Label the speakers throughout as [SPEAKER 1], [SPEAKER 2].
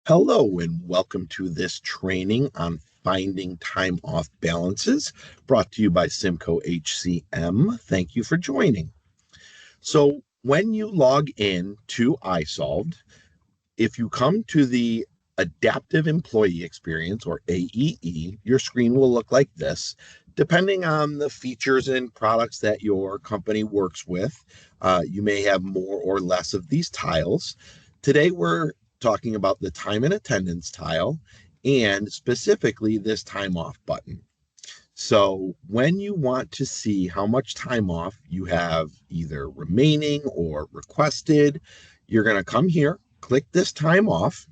[SPEAKER 1] Hello, and welcome to this training on finding time off balances brought to you by Simco HCM. Thank you for joining. So, when you log in to isolved, if you come to the Adaptive Employee Experience or AEE, your screen will look like this. Depending on the features and products that your company works with, you may have more or less of these tiles. Today, we're talking about the time and attendance tile and specifically this time off button. So when you want to see how much time off you have either remaining or requested, you're going to come here, click this time off,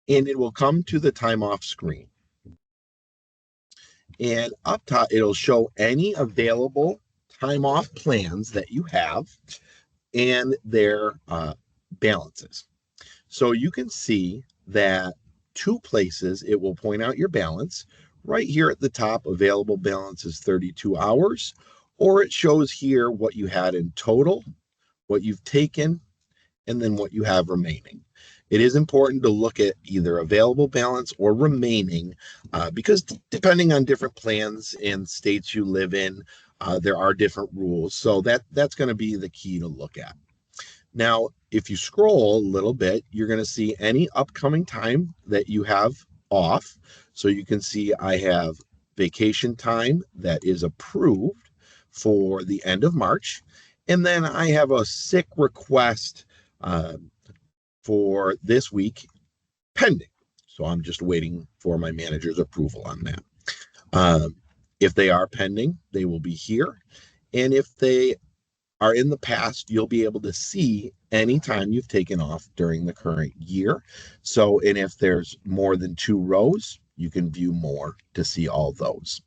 [SPEAKER 1] and it will come to the time off screen. And up top, it'll show any available time off plans that you have and their balances. So you can see that two places it will point out your balance. Right here at the top, available balance is 32 hours, or it shows here what you had in total, what you've taken, and then what you have remaining. It is important to look at either available balance or remaining because depending on different plans and states you live in, there are different rules. So that's going to be the key to look at. Now, if you scroll a little bit, you're going to see any upcoming time that you have off. So you can see I have vacation time that is approved for the end of March. And then I have a sick request for this week pending. So I'm just waiting for my manager's approval on that. If they are pending, they will be here. And if they are in the past, you'll be able to see any time you've taken off during the current year. So, and if there's more than 2 rows, you can view more to see all those.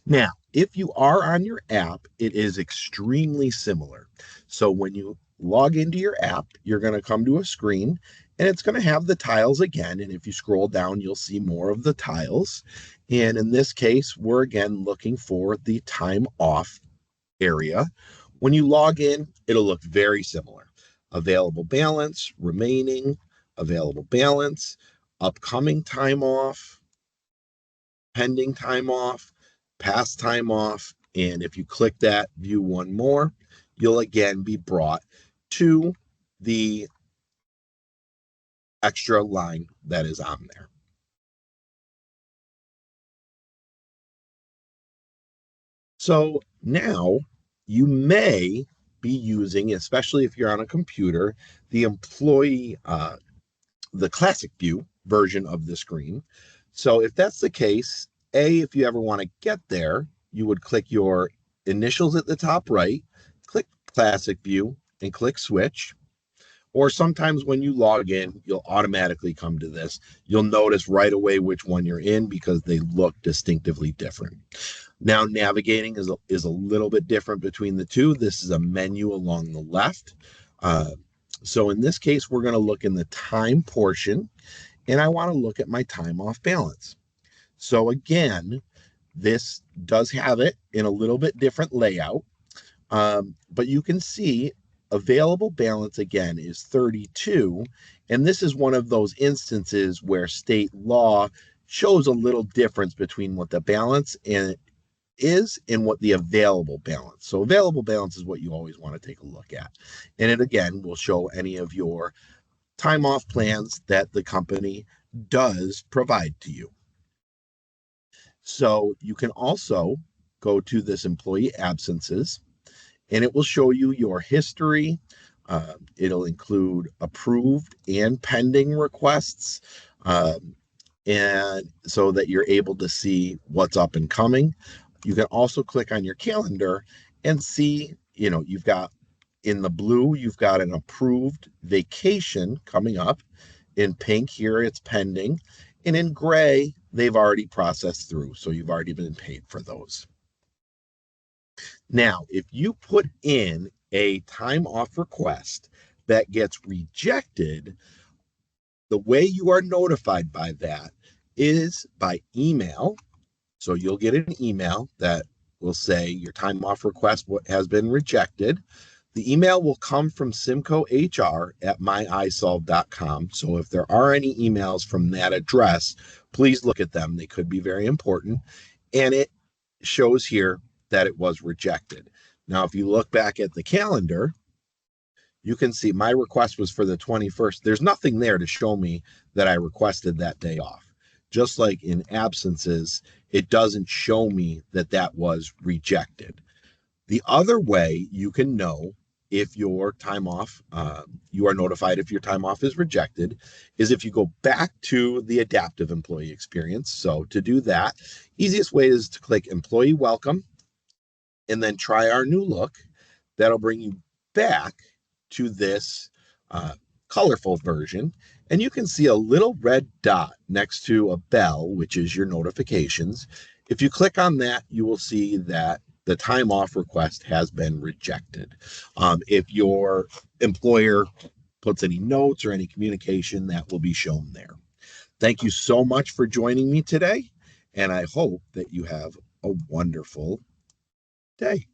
[SPEAKER 1] Now, if you are on your app, it is extremely similar. So when you log into your app, you're going to come to a screen and it's going to have the tiles again. And if you scroll down, you'll see more of the tiles. And in this case, we're again looking for the time off area. When you log in, it'll look very similar. Available balance, remaining, available balance, upcoming time off, pending time off, past time off. And if you click that, view one more, you'll again be brought to the extra line that is on there. So now you may be using, especially if you're on a computer, the the classic view version of the screen. So if that's the case, if you ever want to get there, you would click your initials at the top right, click classic view, and click switch. Or sometimes when you log in, you'll automatically come to this. You'll notice right away which one you're in because they look distinctively different. Now, navigating is a little bit different between the two. This is a menu along the left. So in this case, we're going to look in the time portion, and I want to look at my time off balance. So again, this does have it in a little bit different layout, but you can see available balance again is 32. And this is one of those instances where state law shows a little difference between what the balance is and what the available balance. So available balance is what you always want to take a look at. And it again will show any of your time off plans that the company does provide to you. So you can also go to this employee absences and it will show you your history. It'll include approved and pending requests. And so that you're able to see what's up and coming. You can also click on your calendar and see, you've got in the blue, you've got an approved vacation coming up. In pink here, it's pending. And in gray, they've already processed through. So you've already been paid for those. Now, if you put in a time off request that gets rejected, the way you are notified by that is by email. So you'll get an email that will say your time off request has been rejected. The email will come from simcohr@myisolved.com. So if there are any emails from that address, please look at them. They could be very important. And it shows here that it was rejected. Now, if you look back at the calendar, you can see my request was for the 21st. There's nothing there to show me that I requested that day off. Just like in absences, it doesn't show me that that was rejected. The other way you can know if your time off, you are notified if your time off is rejected, is if you go back to the adaptive employee experience. So to do that, easiest way is to click Employee Welcome and then try our new look. That'll bring you back to this colorful version. And you can see a little red dot next to a bell, which is your notifications. If you click on that, you will see that the time off request has been rejected. If your employer puts any notes or any communication, that will be shown there. Thank you so much for joining me today, and I hope that you have a wonderful day.